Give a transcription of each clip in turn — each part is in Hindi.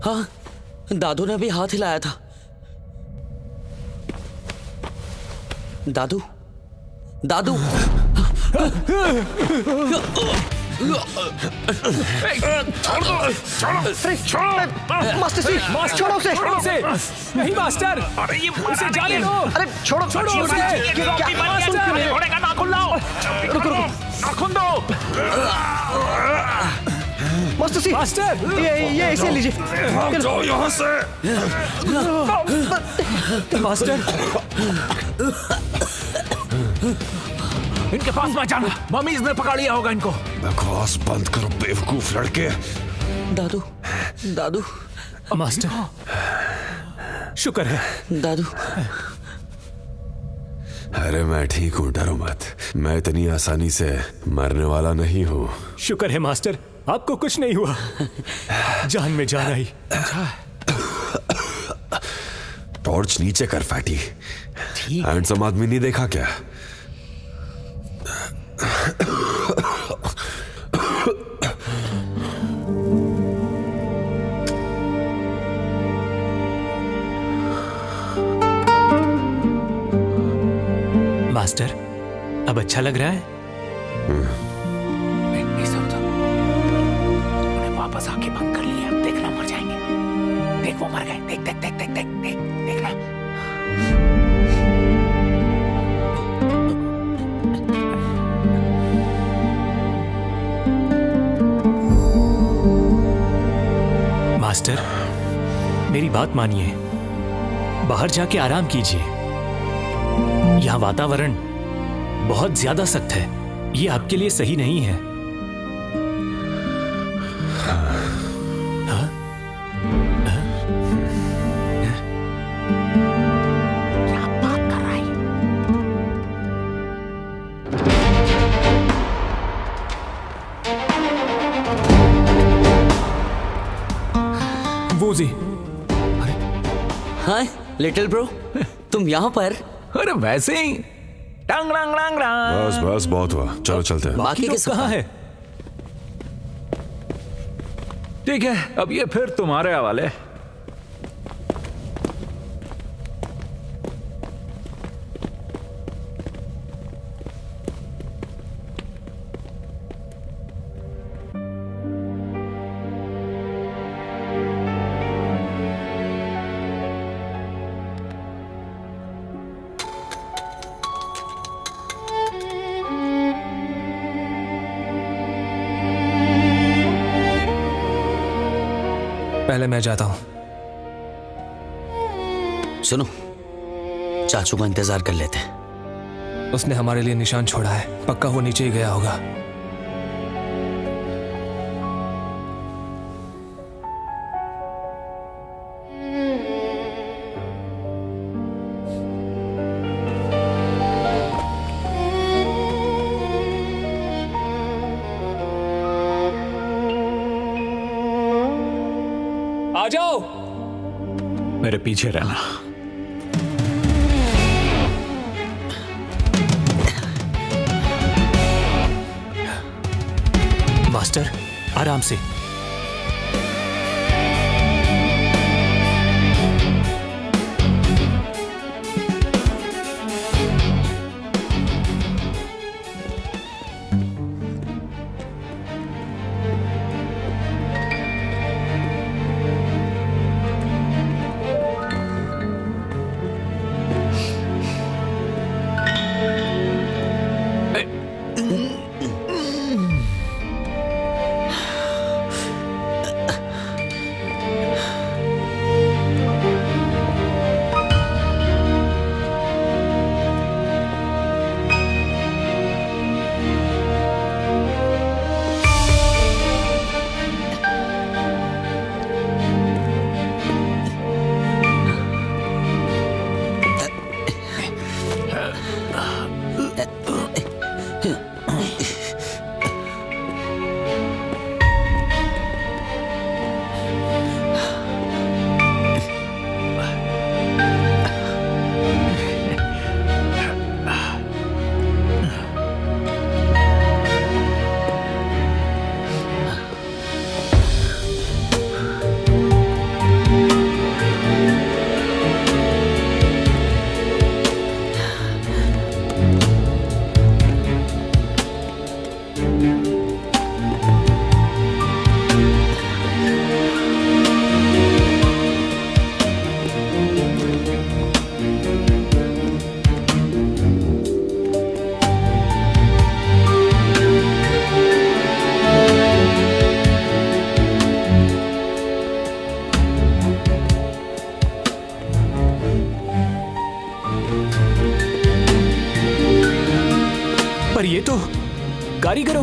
हाँ, दादू ने भी हाथ हिलाया था। दादू, दादू। मास्टर जी, छोड़ो उसे। नहीं मास्टर, अरे ये उसे जाने दो। अरे छोड़ो उसे। घोड़े का नाखून लाओ। रुको नाखून दो। मास्टर जी, मास्टर, ये इसे लीजिए। जाओ यहाँ से। मास्टर, इनके पास मत जाना, मम्मीज ने पकड़ लिया होगा इनको। बकवास बंद करो बेवकूफ लड़के। दादू, दादू। मास्टर, शुक्र है। दादू। अरे मैं ठीक हूँ, डरो मत। मैं इतनी आसानी से मरने वाला नहीं हूँ। शुक्र है मास्टर, आपको कुछ नहीं हुआ। जान में जान आई। टॉर्च नीचे कर फैटी। हैंडसम आदमी नहीं देखा क्या? मास्टर, अब अच्छा लग रहा है? उन्हें वापस आके बंद कर लिया, देखना मर जाएंगे। देख वो मर गए, देख देख देख देख देख देख देखना। मास्टर, मेरी बात मानिए, बाहर जाके आराम कीजिए। यहाँ वातावरण बहुत ज्यादा सख्त है, ये आपके लिए सही नहीं है। हाँ? क्या बात कर रहा है? वूजी। हाँ लिटिल ब्रो, तुम यहाँ पर? अरे वैसे ही टंग रंग रंग रंग। बस बस बहुत हुआ, चलो चलते हैं। बाकी लोग किस कहाँ है? ठीक है, अब ये फिर तुम्हारे हवाले। पहले मैं जाता हूं। सुनो, चाचू का इंतजार कर लेते हैं। उसने हमारे लिए निशान छोड़ा है, पक्का वो नीचे ही गया होगा। आ जाओ, मेरे पीछे रहना। मास्टर, आराम से।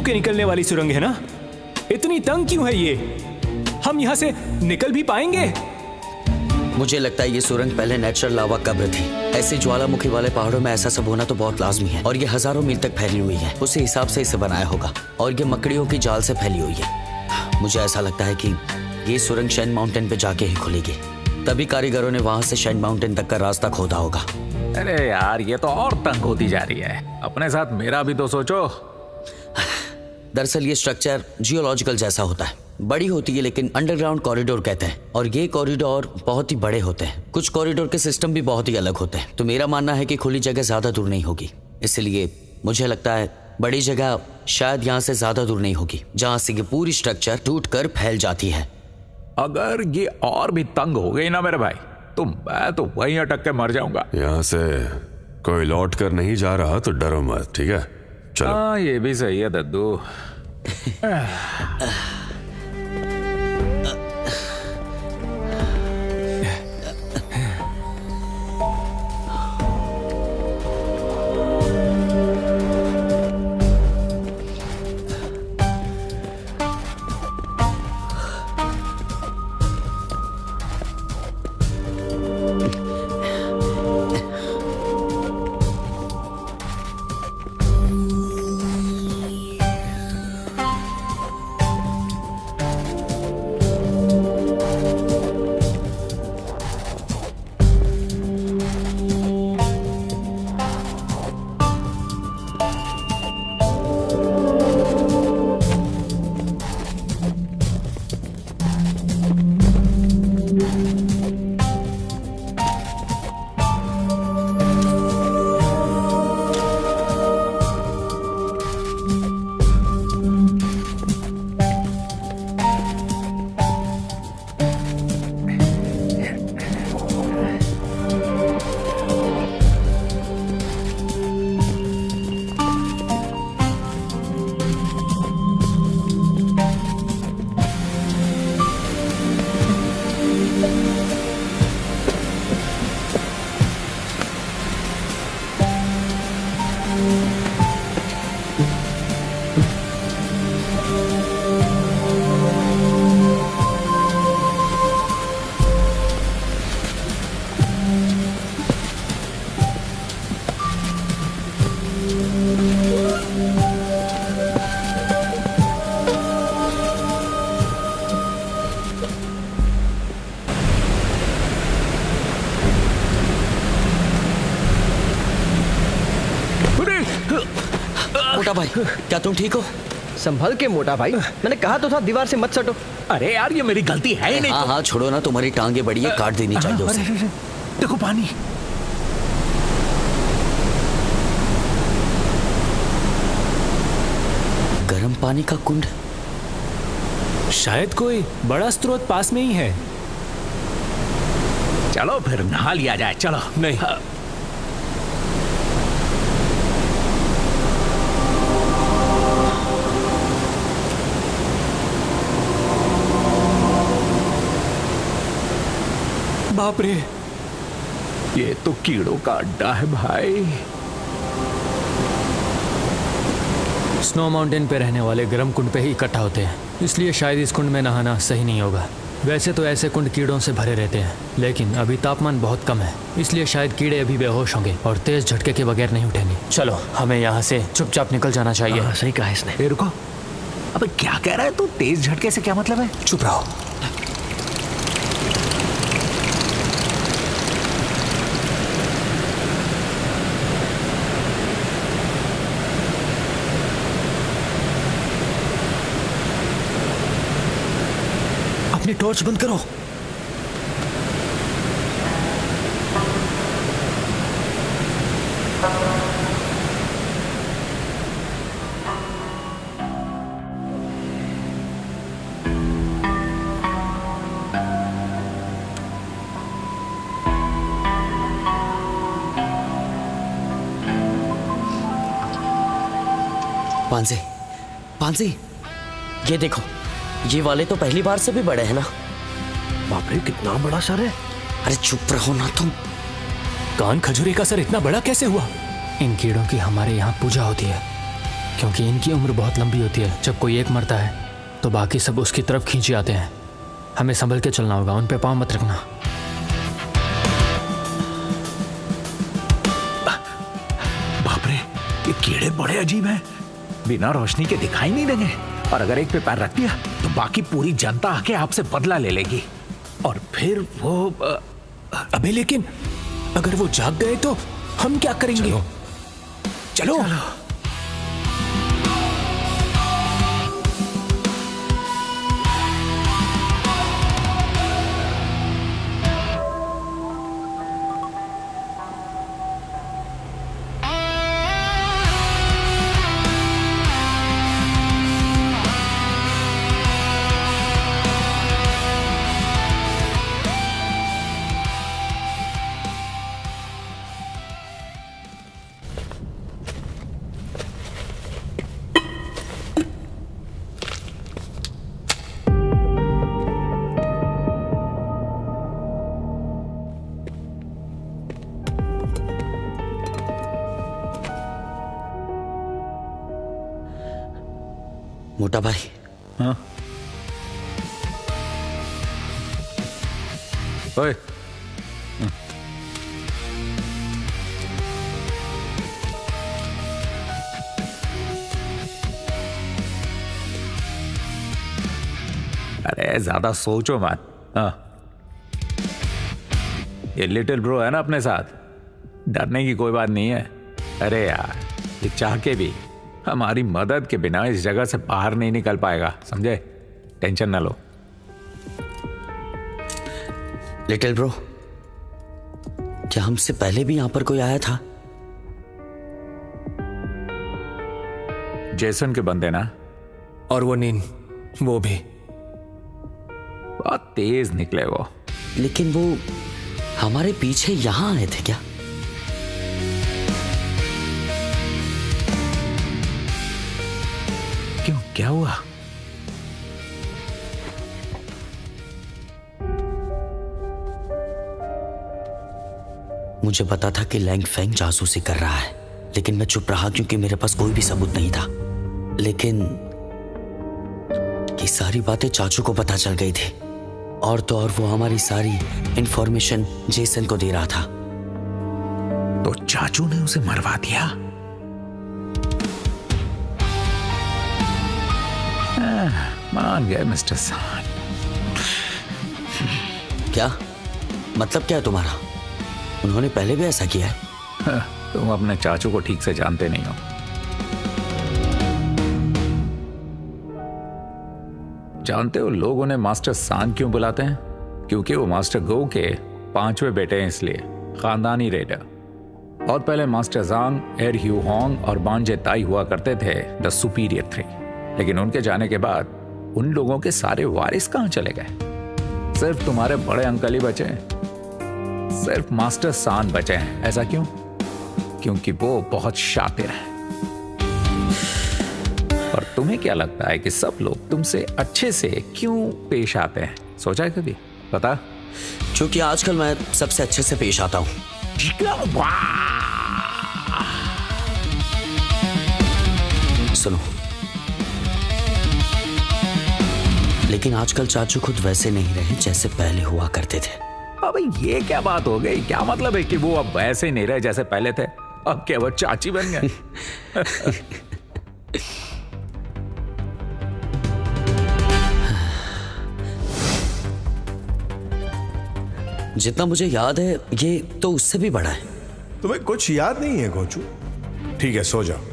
कीड़ों के निकलने वाली सुरंग है ना? इतनी तंग क्यों है ये? हम यहाँ से निकल भी पाएंगे? मुझे लगता है ये सुरंग पहले नेचुरल लावा कब्र थी। ऐसे ज्वालामुखी वाले पहाड़ों में ऐसा सब होना तो बहुत लाजमी है, और ये हजारों मील तक फैली हुई है। उसी हिसाब से इसे बनाया होगा, और ये मकड़ियों की जाल से फैली हुई है। मुझे ऐसा लगता है कि ये सुरंग शाइन माउंटेन पे जाके ही खुलेगी, तभी कारीगरों ने वहां से शाइन माउंटेन तक का रास्ता खोदा होगा। अरे यार, ये तो और तंग होती जा रही है। अपने साथ मेरा भी तो सोचो। दरअसल ये स्ट्रक्चर जियोलॉजिकल जैसा होता है, बड़ी होती है लेकिन अंडरग्राउंड कॉरिडोर कहते हैं, और ये कॉरिडोर बहुत ही बड़े होते हैं। कुछ कॉरिडोर के सिस्टम भी बहुत ही अलग होते हैं। तो मेरा मानना है कि खुली जगह ज्यादा दूर नहीं होगी, इसलिए मुझे लगता है बड़ी जगह शायद यहाँ से ज्यादा दूर नहीं होगी, जहाँ से ये पूरी स्ट्रक्चर टूट कर फैल जाती है। अगर ये और भी तंग हो गई ना मेरे भाई, तो मैं तो वहीं अटक के मर जाऊंगा। यहाँ से कोई लौट कर नहीं जा रहा तो डरो मत, ठीक है? चलो। हाँ, ये भी सही है दद्दू। मोटा भाई, क्या तुम ठीक हो? संभल के मोटा भाई, मैंने कहा तो था दीवार से मत सटो। अरे यार, ये मेरी गलती है ही नहीं। हाँ हाँ छोड़ो ना, तुम्हारी टांगे बड़ी है, काट देनी चाहिए उसे। देखो पानी। गर्म पानी का कुंड, शायद कोई बड़ा स्रोत पास में ही है। चलो फिर नहा लिया जाए, चलो। नहीं, बाप रे, ये तो कीड़ों का अड्डा है भाई। स्नो माउंटेन पे रहने वाले गर्म कुंड पे ही इकट्ठा होते हैं, इसलिए शायद इस कुंड में नहाना सही नहीं होगा। वैसे तो ऐसे कुंड कीड़ों से भरे रहते हैं, लेकिन अभी तापमान बहुत कम है, इसलिए शायद कीड़े अभी बेहोश होंगे और तेज झटके के बगैर नहीं उठेंगे। चलो, हमें यहाँ से चुपचाप निकल जाना चाहिए। सही कहा इसने। रुको, अबे क्या कह रहा है तू? तेज झटके से क्या मतलब है? चुप रहो। अपनी टॉर्च बंद करो। पांजे, पांजे, ये देखो, ये वाले तो पहली बार से भी बड़े हैं ना। बाप रे, कितना बड़ा सर है। अरे चुप रहो ना तुम। कान खजूरे का सर इतना बड़ा कैसे हुआ? इन कीड़ों की हमारे यहाँ पूजा होती है, क्योंकि इनकी उम्र बहुत लंबी होती है। जब कोई एक मरता है तो बाकी सब उसकी तरफ खींचे आते हैं। हमें संभल के चलना होगा, उन पे पाँव मत रखना। बाप रे, ये कीड़े बड़े अजीब हैं, बिना रोशनी के दिखाई नहीं देंगे, और अगर एक पे पैर रख दिया तो बाकी पूरी जनता आके आपसे बदला ले लेगी, और फिर वो अबे लेकिन अगर वो जाग गए तो हम क्या करेंगे? चलो। मोटा भाई। हाँ? ओए, अरे ज्यादा सोचो मत। हाँ, ये लिटिल ब्रो है ना अपने साथ, डरने की कोई बात नहीं है। अरे यार, ये चाह के भी हमारी मदद के बिना इस जगह से बाहर नहीं निकल पाएगा, समझे? टेंशन ना लो। लिटिल ब्रो, क्या हमसे पहले भी यहां पर कोई आया था? जेसन के बंदे ना, और वो नीन, वो भी बहुत तेज निकले वो। लेकिन वो हमारे पीछे यहां आए थे क्या? क्यों, क्या हुआ? मुझे पता था कि लैंग फेंग जासूसी कर रहा है, लेकिन मैं चुप रहा क्योंकि मेरे पास कोई भी सबूत नहीं था। लेकिन ये सारी बातें चाचू को पता चल गई थी, और तो और वो हमारी सारी इंफॉर्मेशन जेसन को दे रहा था। तो चाचू ने उसे मरवा दिया? मान गए मिस्टर सान। क्या मतलब, क्या है तुम्हारा? उन्होंने पहले भी ऐसा किया है? तुम अपने चाचू को ठीक से जानते नहीं हो। जानते हो लोग उन्हें मास्टर सान क्यों बुलाते हैं? क्योंकि वो मास्टर गो के 5वें बेटे हैं, इसलिए खानदानी रेडर। बहुत पहले मास्टर जांग, एर ह्यू होंग और बांजे ताई हुआ करते थे द सुपीरियर 3। लेकिन उनके जाने के बाद उन लोगों के सारे वारिस कहां चले गए? सिर्फ तुम्हारे बड़े अंकल ही बचे हैं, सिर्फ मास्टर सान बचे हैं। ऐसा क्यों? क्योंकि वो बहुत शातिर है। और तुम्हें क्या लगता है कि सब लोग तुमसे अच्छे से क्यों पेश आते हैं? सोचा है कभी? पता? क्योंकि आजकल मैं सबसे अच्छे से पेश आता हूं। सुनो, लेकिन आजकल चाचू खुद वैसे नहीं रहे जैसे पहले हुआ करते थे। अबे ये क्या बात हो गई? क्या मतलब है कि वो अब वैसे ही नहीं रहे जैसे पहले थे? अब क्या वो चाची बन गए? जितना मुझे याद है ये तो उससे भी बड़ा है। तुम्हें कुछ याद नहीं है गोचू? ठीक है, सो जाओ।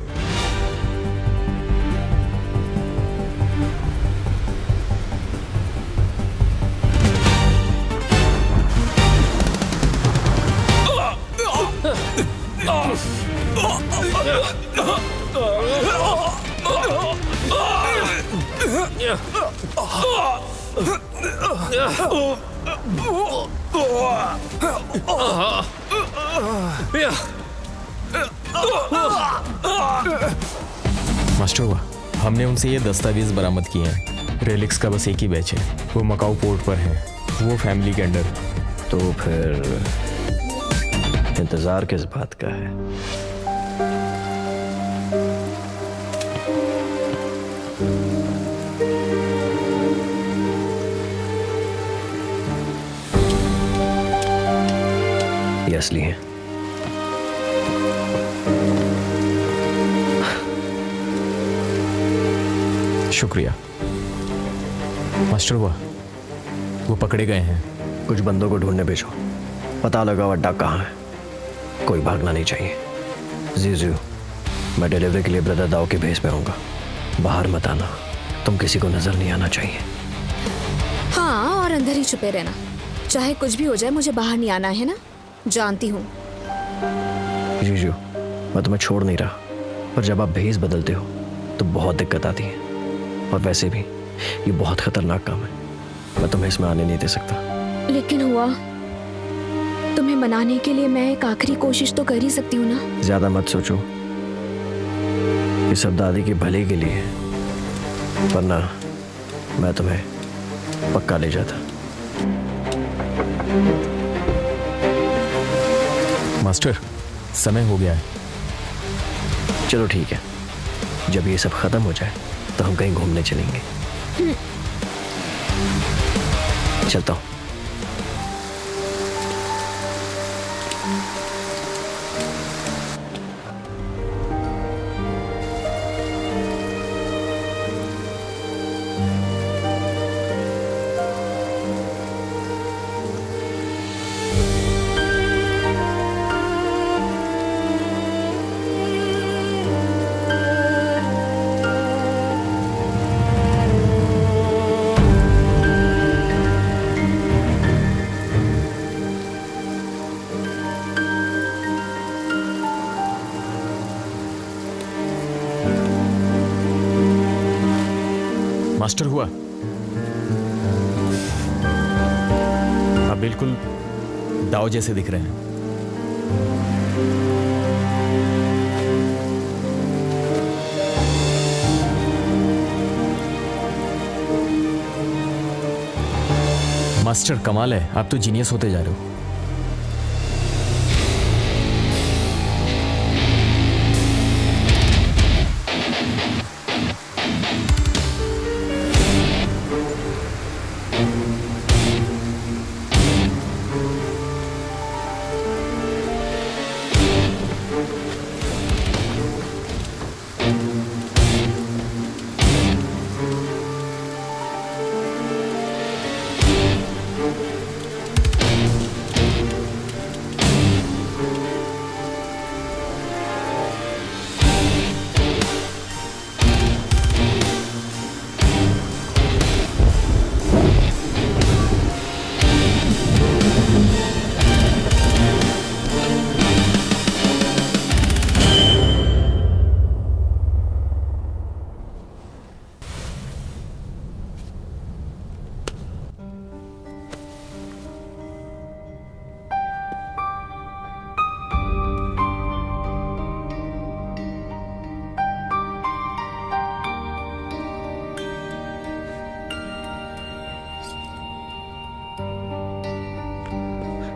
मास्टर हुआ, हमने उनसे ये दस्तावेज बरामद किए हैं। रेलिक्स का बस एक ही बैच है, वो मकाऊ पोर्ट पर है, वो फैमिली के अंडर। तो फिर इंतजार किस बात का है? ये असली हैं। शुक्रिया मास्टर। हुआ वो पकड़े गए हैं। कुछ बंदों को ढूंढने भेजो, पता लगाओ अड्डा कहाँ है। कोई भागना नहीं चाहिए। जीजू, मैं डिलीवरी के लिए ब्रदर दाओ के भेस में आऊंगा। बाहर मत आना, तुम किसी को नजर नहीं आना चाहिए। हाँ, और अंदर ही छुपे रहना। चाहे कुछ भी हो जाए, मुझे बाहर नहीं आना है ना, जानती हूँ। जीजू, मैं तुम्हें छोड़ नहीं रहा, पर जब आप भेस बदलते हो तो बहुत दिक्कत आती है। और वैसे भी ये बहुत खतरनाक काम है, मैं तुम्हें इसमें आने नहीं दे सकता। लेकिन हुआ, तुम्हें मनाने के लिए मैं एक आखिरी कोशिश तो कर ही सकती हूँ ना। ज्यादा मत सोचो, ये सब दादी के भले के लिए है, वरना मैं तुम्हें पक्का ले जाता। मास्टर, समय हो गया है। चलो ठीक है, जब ये सब खत्म हो जाए तो हम कहीं घूमने चलेंगे। चलता हूँ। मास्टर हुआ, आप बिल्कुल दाओ जैसे दिख रहे हैं। मास्टर कमाल है, आप तो जीनियस होते जा रहे हो।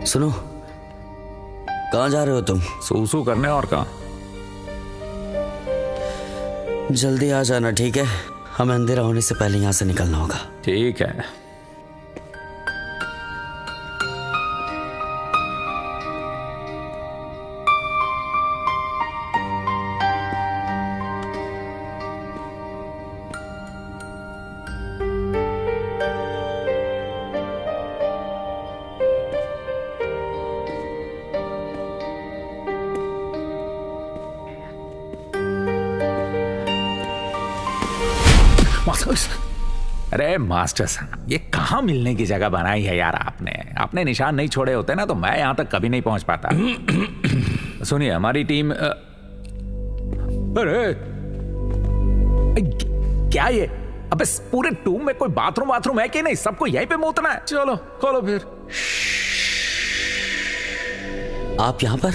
सुनो, कहाँ जा रहे हो तुम? सूसू करने। और कहाँ? जल्दी आ जाना, ठीक है? हमें अंधेरा होने से पहले यहाँ से निकलना होगा। ठीक है। अरे मास्टर साहब, ये कहाँ मिलने की जगह बनाई है यार आपने? आपने निशान नहीं छोड़े होते ना तो मैं यहां तक कभी नहीं पहुंच पाता। सुनिए, हमारी टीम अरे क्या ये? अबे पूरे टूम में कोई बाथरूम है कि नहीं? सबको यहीं पे मूतना है। चलो खोलो फिर। आप यहाँ पर?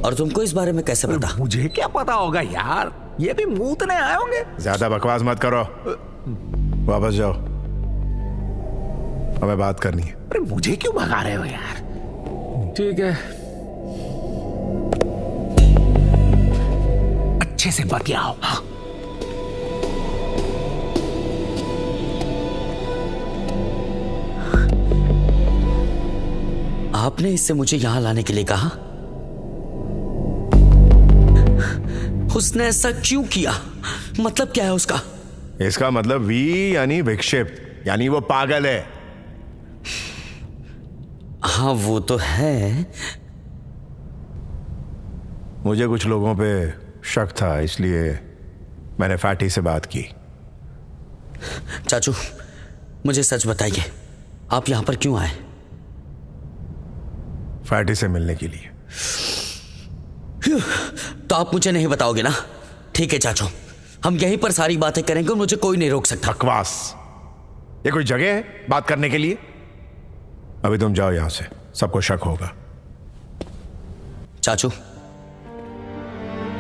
और तुमको इस बारे में कैसे पता? मुझे क्या पता होगा यार, ये भी मूतने आए होंगे। ज्यादा बकवास मत करो, वापस जाओ, हमें बात करनी है। अरे मुझे क्यों भगा रहे हो यार? ठीक है, अच्छे से बतियाओ। हाँ। आपने इससे मुझे यहां लाने के लिए कहा? उसने ऐसा क्यों किया? मतलब क्या है उसका? इसका मतलब वी यानी विक्षिप्त, यानी वो पागल है। हाँ वो तो है। मुझे कुछ लोगों पे शक था, इसलिए मैंने फैटी से बात की। चाचू मुझे सच बताइए, आप यहां पर क्यों आए? फैटी से मिलने के लिए। तो आप मुझे नहीं बताओगे ना? ठीक है चाचू, हम यहीं पर सारी बातें करेंगे, मुझे कोई नहीं रोक सकता। बकवास, ये कोई जगह है बात करने के लिए? अभी तुम जाओ यहां से, सबको शक होगा। चाचू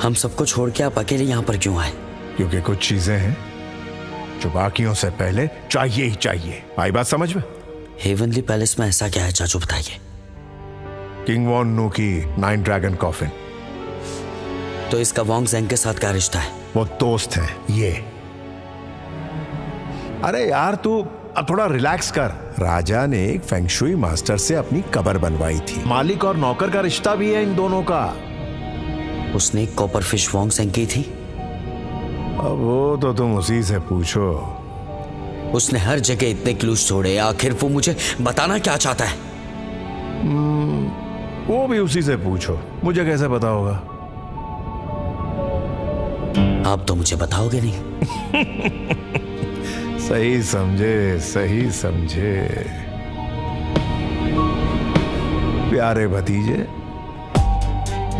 हम सबको छोड़ के आप अकेले यहां पर क्यों आए? क्योंकि कुछ चीजें हैं जो बाकियों से पहले चाहिए ही चाहिए। आई बात समझ में? हेवनली पैलेस में ऐसा क्या है चाचू, बताइए। किंग वॉन नू की 9 ड्रैगन कॉफिन। तो इसका वॉन्ग ज़ेंग के साथ क्या रिश्ता है? वो दोस्त है ये। अरे यार तू अब थोड़ा रिलैक्स कर। राजा ने एक फेंगशुई मास्टर से अपनी कब्र बनवाई थी। मालिक और नौकर का रिश्ता भी है इन दोनों का। उसने एक कॉपर फिश वॉन्ग ज़ेंग की थी? अब वो तो तुम उसी से पूछो। उसने हर जगह इतने क्लूज छोड़े, आखिर वो मुझे बताना क्या चाहता है? वो भी उसी से पूछो, मुझे कैसे पता होगा? आप तो मुझे बताओगे नहीं। सही समझे, सही समझे प्यारे भतीजे।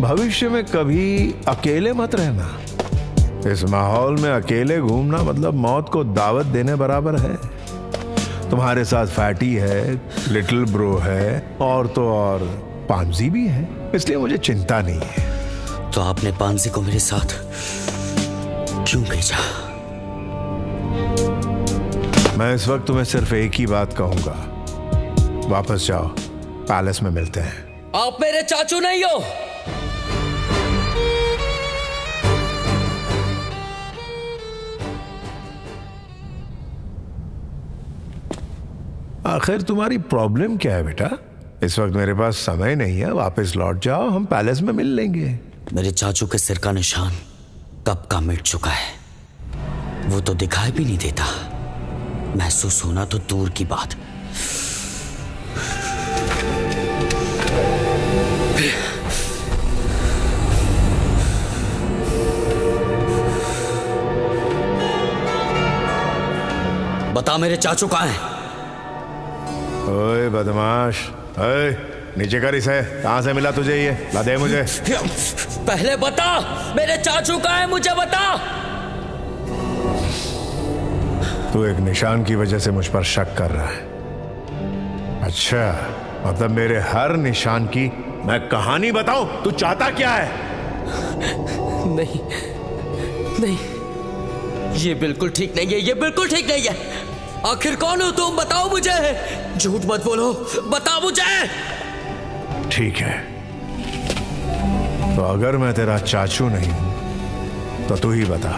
भविष्य में कभी अकेले मत रहना। इस माहौल में अकेले घूमना मतलब मौत को दावत देने बराबर है। तुम्हारे साथ फैटी है, लिटिल ब्रो है, और तो और पांजी भी है, इसलिए मुझे चिंता नहीं है। तो आपने पांजी को मेरे साथ क्यों भेजा? मैं इस वक्त तुम्हें सिर्फ एक ही बात कहूंगा, वापस जाओ, पैलेस में मिलते हैं। आप मेरे चाचू नहीं हो। आखिर तुम्हारी प्रॉब्लम क्या है बेटा? इस वक्त मेरे पास समय नहीं है, वापस लौट जाओ, हम पैलेस में मिल लेंगे। मेरे चाचू के सिर का निशान कब का मिट चुका है, वो तो दिखाई भी नहीं देता। महसूस होना तो दूर की बात। बता मेरे चाचू कहाँ हैं? ओए बदमाश, ओए नीचे कर इसे। कहां से मिला तुझे ये? ला दे मुझे। पहले बता मेरे चाचू कहाँ हैं, मुझे बता। तू एक निशान की वजह से मुझ पर शक कर रहा है। अच्छा, मतलब मेरे हर निशान की मैं कहानी बताऊं? तू चाहता क्या है? नहीं नहीं, ये बिल्कुल ठीक नहीं है, ये बिल्कुल ठीक नहीं है। आखिर कौन हो तुम? बताओ मुझे, झूठ मत बोलो, बताओ मुझे। ठीक है, तो अगर मैं तेरा चाचू नहीं हूं तो तू ही बता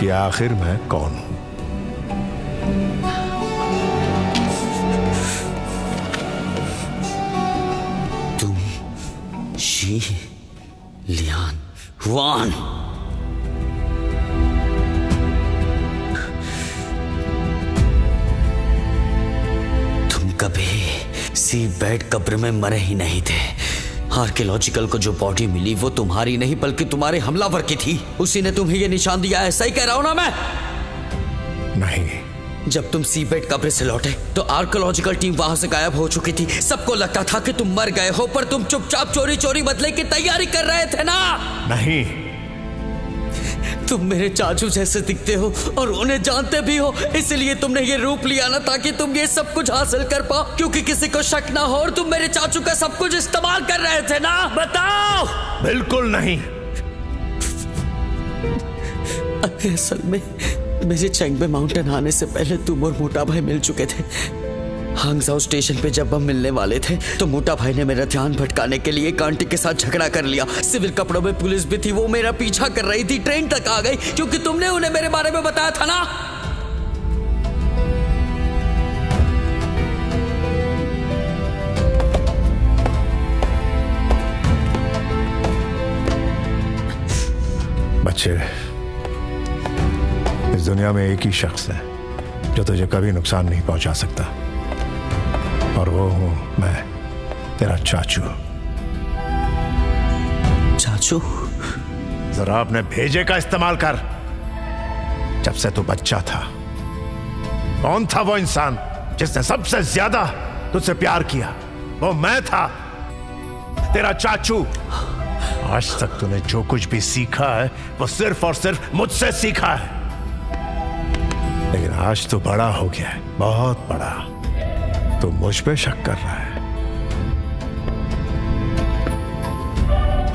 कि आखिर मैं कौन हूं। तुम शी लियान वान। कभी सी बेड कब्र में मरे ही नहीं थे। आर्कियोलॉजिकल को जो बॉडी मिली वो तुम्हारी नहीं बल्कि तुम्हारे हमलावर की थी। उसी ने तुम्हें ये निशान दिया है, सही कह रहा हूं ना मैं? नहीं। जब तुम सी बेड कब्र से लौटे तो आर्कियोलॉजिकल टीम वहां से गायब हो चुकी थी। सबको लगता था कि तुम मर गए हो, पर तुम चुपचाप चोरी चोरी बदले की तैयारी कर रहे थे ना? नहीं। तुम मेरे चाचू जैसे दिखते हो और उन्हें जानते भी हो, इसलिए तुमने ये रूप लिया ना, ताकि तुम ये सब कुछ हासिल कर पाओ, क्योंकि किसी को शक ना हो। और तुम मेरे चाचू का सब कुछ इस्तेमाल कर रहे थे ना? बताओ। बिल्कुल नहीं। असल में मेरे चेंगबे माउंटेन आने से पहले तुम और मोटा भाई मिल चुके थे। हांगजाओ स्टेशन पे जब हम मिलने वाले थे तो मोटा भाई ने मेरा ध्यान भटकाने के लिए एक आंटी के साथ झगड़ा कर लिया। सिविल कपड़ों में पुलिस भी थी, वो मेरा पीछा कर रही थी। ट्रेन तक आ गई क्योंकि तुमने उन्हें मेरे बारे में बताया था ना। बच्चे, इस दुनिया में एक ही शख्स है जो तुझे कभी नुकसान नहीं पहुंचा सकता, और वो हूं मैं, तेरा चाचू। चाचू? जरा अपने भेजे का इस्तेमाल कर। जब से तू बच्चा था, कौन था वो इंसान जिसने सबसे ज्यादा तुझसे प्यार किया? वो मैं था, तेरा चाचू। आज तक तूने जो कुछ भी सीखा है वो सिर्फ और सिर्फ मुझसे सीखा है, लेकिन आज तू बड़ा हो गया है, बहुत बड़ा। तू मुझ पे शक कर रहा है।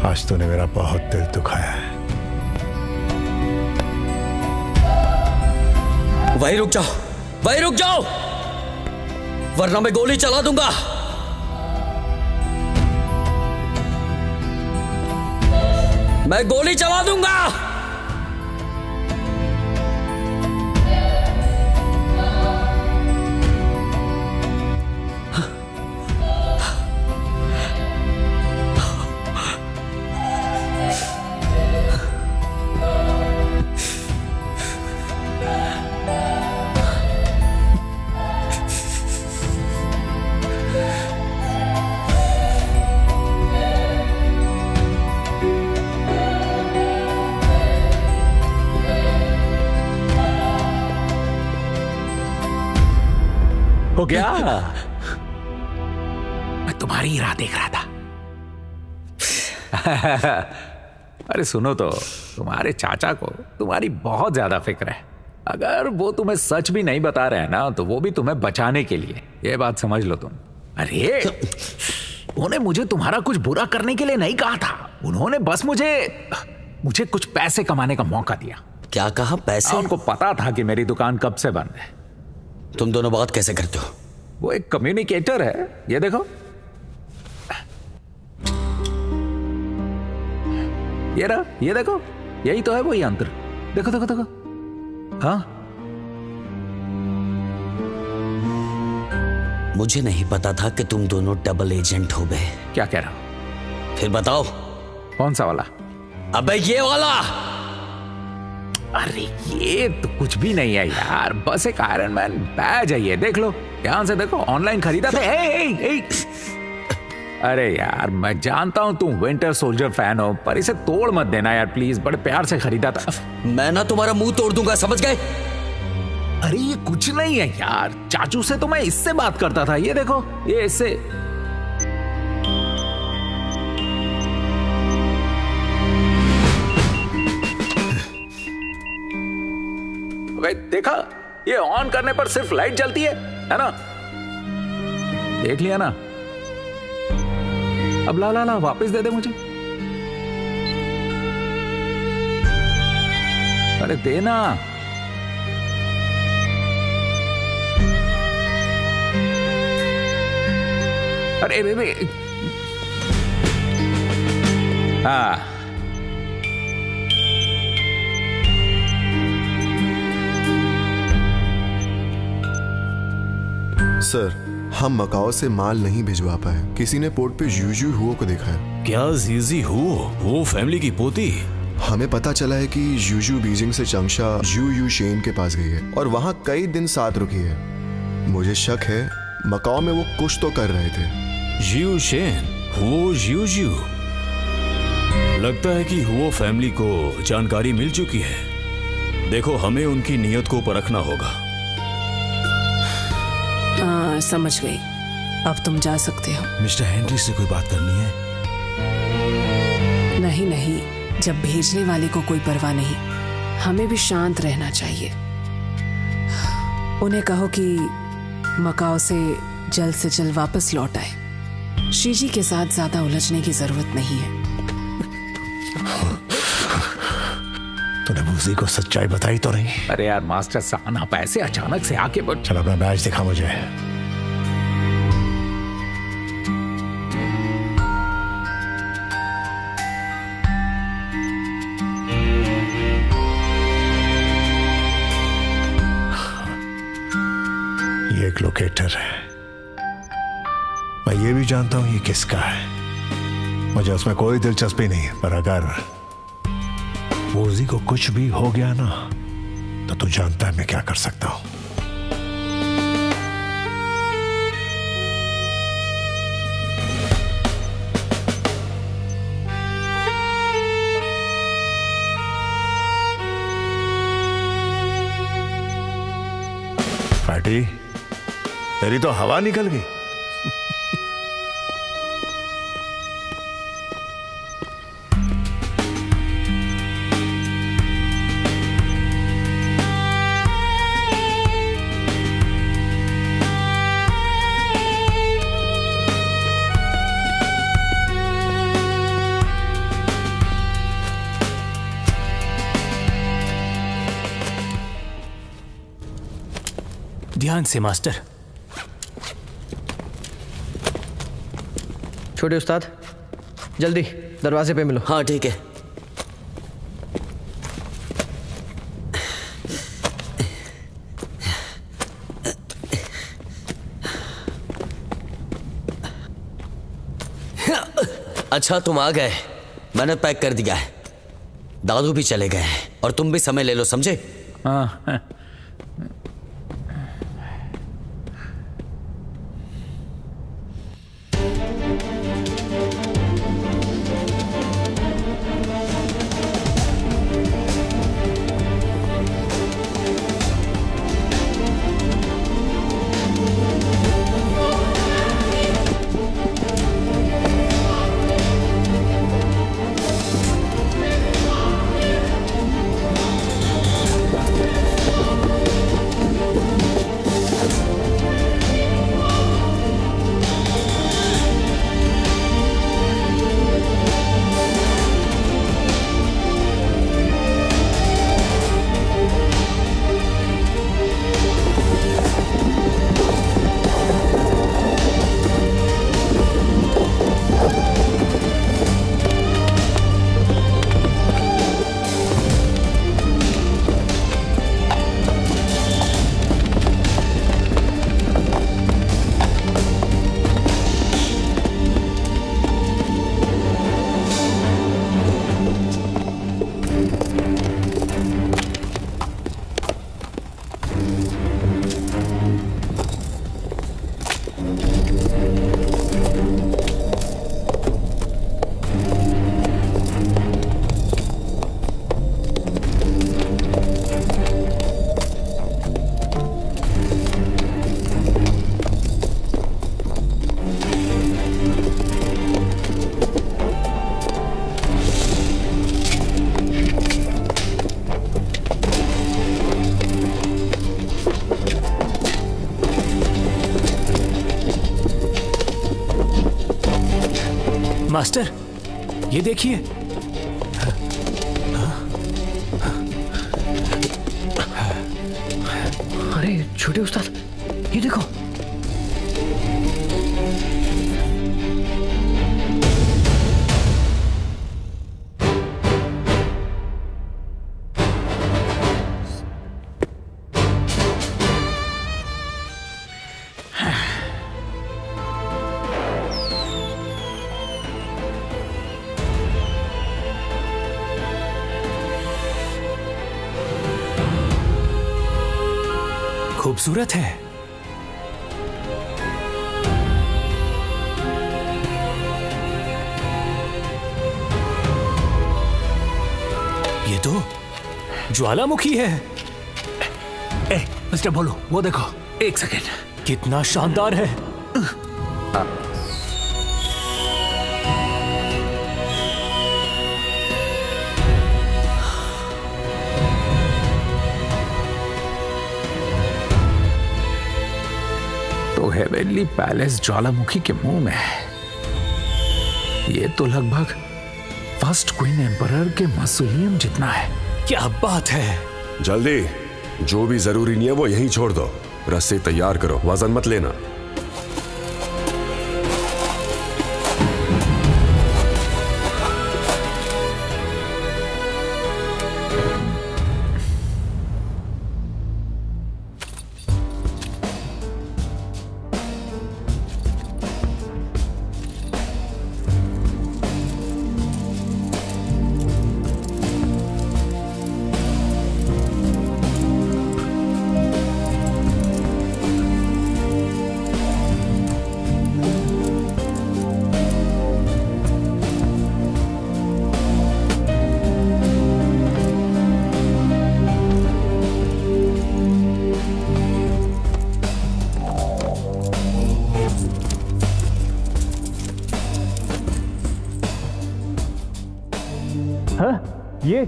आज तूने मेरा बहुत दिल दुखाया है। वहीं रुक जाओ, वहीं रुक जाओ, वरना मैं गोली चला दूंगा। मैं गोली चला दूंगा। हो गया? मैं तुम्हारी ही राह देख रहा था। अरे सुनो तो, तुम्हारे चाचा को तुम्हारी बहुत ज्यादा फिक्र है। अगर वो तुम्हें सच भी नहीं बता रहे हैं ना, तो वो भी तुम्हें बचाने के लिए। ये बात समझ लो तुम। अरे उन्होंने मुझे तुम्हारा कुछ बुरा करने के लिए नहीं कहा था। उन्होंने बस मुझे कुछ पैसे कमाने का मौका दिया। क्या कहा? पैसे? उनको पता था कि मेरी दुकान कब से बंद है। तुम दोनों बात कैसे करते हो? वो एक कम्युनिकेटर है, ये देखो, ये रहा, ये देखो, यही तो है वो यंत्र। देखो देखो देखो। हाँ, मुझे नहीं पता था कि तुम दोनों डबल एजेंट हो गए। क्या कह रहा हो? फिर बताओ। कौन सा वाला? अबे ये वाला। अरे ये तो कुछ भी नहीं है यार, बस एक आयरन मैन बैज है ये। देख लो, ध्यान से देखो, ऑनलाइन खरीदा था। अरे यार मैं जानता हूं तुम विंटर सोल्जर फैन हो, पर इसे तोड़ मत देना यार प्लीज। बड़े प्यार से खरीदा था। मैं ना तुम्हारा मुंह तोड़ दूंगा, समझ गए? अरे ये कुछ नहीं है यार, चाचू से तो मैं इससे बात करता था। ये देखो, ये इससे। देखा, ये ऑन करने पर सिर्फ लाइट जलती है ना? देख लिया ना? अब ला ला ला, वापस दे दे मुझे। अरे देना। अरे अरे हाँ, सर, हम मकाओ से माल नहीं भिजवा पाए। किसी ने पोर्ट पे यूजू हुओ को देखा है। क्या जीजी हुओ? वो फैमिली की पोती? हमें पता चला है कि यूजू बीजिंग से चंगशा यू शेन के पास गई है और वहां कई दिन साथ रुकी है। मुझे शक है मकाओ में वो कुछ तो कर रहे थे। यू शेन, हुओ यूजू। लगता है कि हुओ फैमिली को जानकारी मिल चुकी है। देखो, हमें उनकी नीयत को परखना होगा। हाँ, समझ गई। अब तुम जा सकते हो। मिस्टर हेनरी से कोई बात करनी है? नहीं नहीं, जब भेजने वाले को कोई परवाह नहीं, हमें भी शांत रहना चाहिए। उन्हें कहो कि मकाओ से जल्द वापस लौट आए। शीजी के साथ ज्यादा उलझने की जरूरत नहीं है। तूने बूजी को सच्चाई बताई तो नहीं? अरे यार मास्टर सान, आप ऐसे अचानक से आके चल अपना बैज दिखा मुझे। ये एक लोकेटर है। मैं ये भी जानता हूं ये किसका है। मुझे उसमें कोई दिलचस्पी नहीं है, पर अगर वोजी को कुछ भी हो गया ना तो तू जानता है मैं क्या कर सकता हूं। फैटी, तेरी तो हवा निकल गई। ध्यान से मास्टर। छोटे उस्ताद, जल्दी दरवाजे पे मिलो। हाँ ठीक है। अच्छा तुम आ गए, मैंने पैक कर दिया है। दादू भी चले गए हैं और तुम भी समय ले लो, समझे? हाँ। मास्टर, ये देखिए। अरे छोटे उस्ताद, ये देखो। खूबसूरत है। ये तो ज्वालामुखी है। मिस्टर बोलो, वो देखो। एक सेकेंड। कितना शानदार है। तो हेवेनली पैलेस ज्वालामुखी के मुंह में है। ये तो लगभग फर्स्ट क्वीन एम्परर के मौसोलियम जितना है। क्या बात है। जल्दी, जो भी जरूरी नहीं है वो यहीं छोड़ दो। रस्सी तैयार करो, वजन मत लेना। ये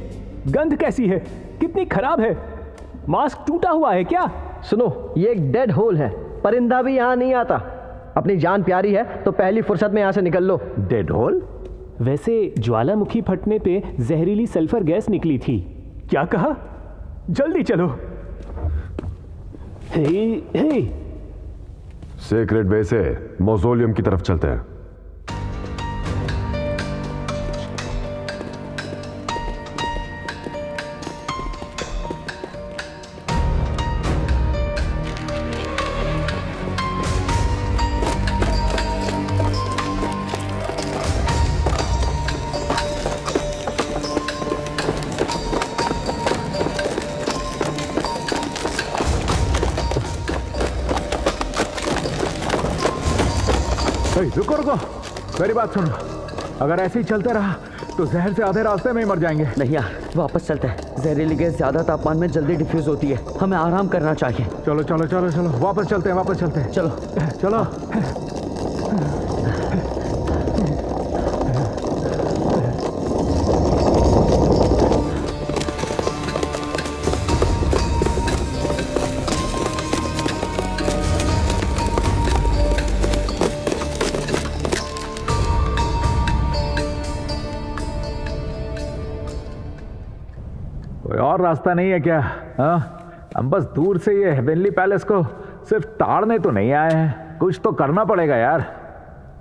गंध कैसी है? कितनी खराब है। मास्क टूटा हुआ है क्या? सुनो, ये एक डेड होल है, परिंदा भी यहाँ नहीं आता। अपनी जान प्यारी है तो पहली फुर्सत में यहाँ से निकल लो। Dead whole? वैसे ज्वालामुखी फटने पे जहरीली सल्फर गैस निकली थी। क्या कहा? जल्दी चलो। हे सीक्रेट वे से मौजोलियम की तरफ चलते हैं। रुको रुको, मेरी बात सुनो। अगर ऐसे ही चलते रहा तो जहर से आधे रास्ते में ही मर जाएंगे। नहीं यार, वापस चलते हैं। जहरीली गैस ज्यादा तापमान में जल्दी डिफ्यूज होती है, हमें आराम करना चाहिए। चलो चलो चलो चलो, वापस चलते हैं, वापस चलते हैं। चलो चलो। और रास्ता नहीं है क्या? हाँ, हम बस दूर से ये हेवनली पैलेस को सिर्फ ताड़ने तो नहीं आए हैं, कुछ तो करना पड़ेगा यार।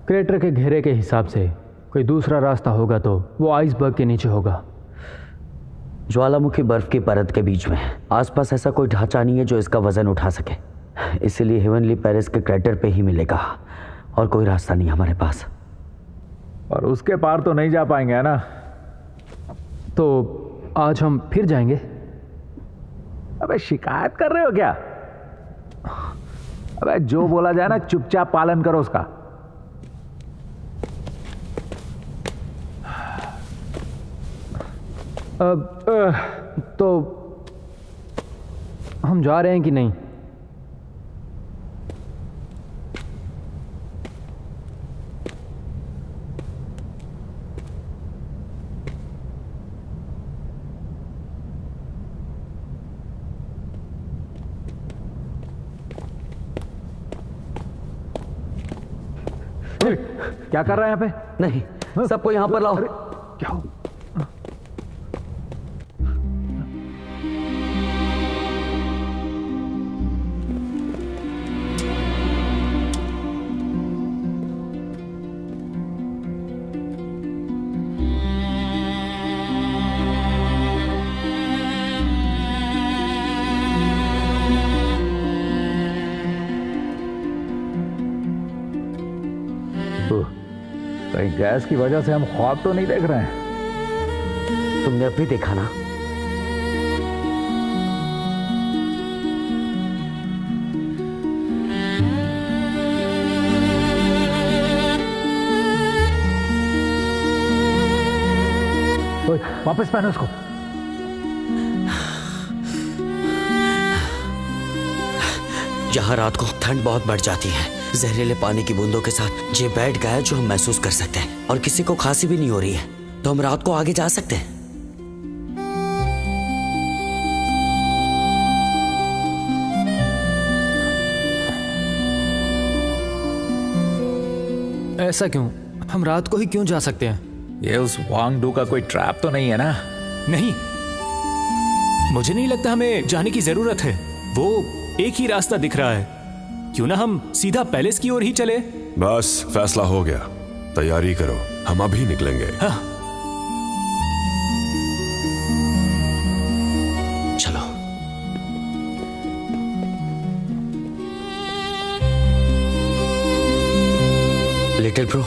क्रेटर के घेरे के हिसाब से कोई दूसरा रास्ता होगा तो वो आइसबर्ग के नीचे होगा। ज्वालामुखी बर्फ की परत के बीच में आसपास ऐसा कोई ढांचा नहीं है जो इसका वजन उठा सके, इसीलिए हेवनली पैलेस के क्रेटर पे ही मिलेगा और कोई रास्ता नहीं हमारे पास। और उसके पार तो नहीं जा पाएंगे, है ना? तो आज हम फिर जाएंगे। अबे शिकायत कर रहे हो क्या? अबे जो बोला जाए ना चुपचाप पालन करो उसका। तो हम जा रहे हैं कि नहीं? क्या कर रहा है यहाँ पे? नहीं, सबको यहाँ पर लाओ। क्या हो? कहीं गैस की वजह से हम ख्वाब तो नहीं देख रहे हैं? तुमने अभी देखा ना? वापस पहनो उसको। यहाँ रात को ठंड बहुत बढ़ जाती है। जहरीले पानी की बूंदों के साथ ये बैठ गया है जो हम महसूस कर सकते हैं, और किसी को खांसी भी नहीं हो रही है, तो हम रात को आगे जा सकते हैं। ऐसा क्यों? हम रात को ही क्यों जा सकते हैं? ये उस वांग डू का कोई ट्रैप तो नहीं है ना? नहीं, मुझे नहीं लगता हमें जाने की जरूरत है। वो एक ही रास्ता दिख रहा है, क्यों ना हम सीधा पैलेस की ओर ही चले? बस फैसला हो गया, तैयारी करो, हम अभी निकलेंगे। हाँ। चलो। Little bro,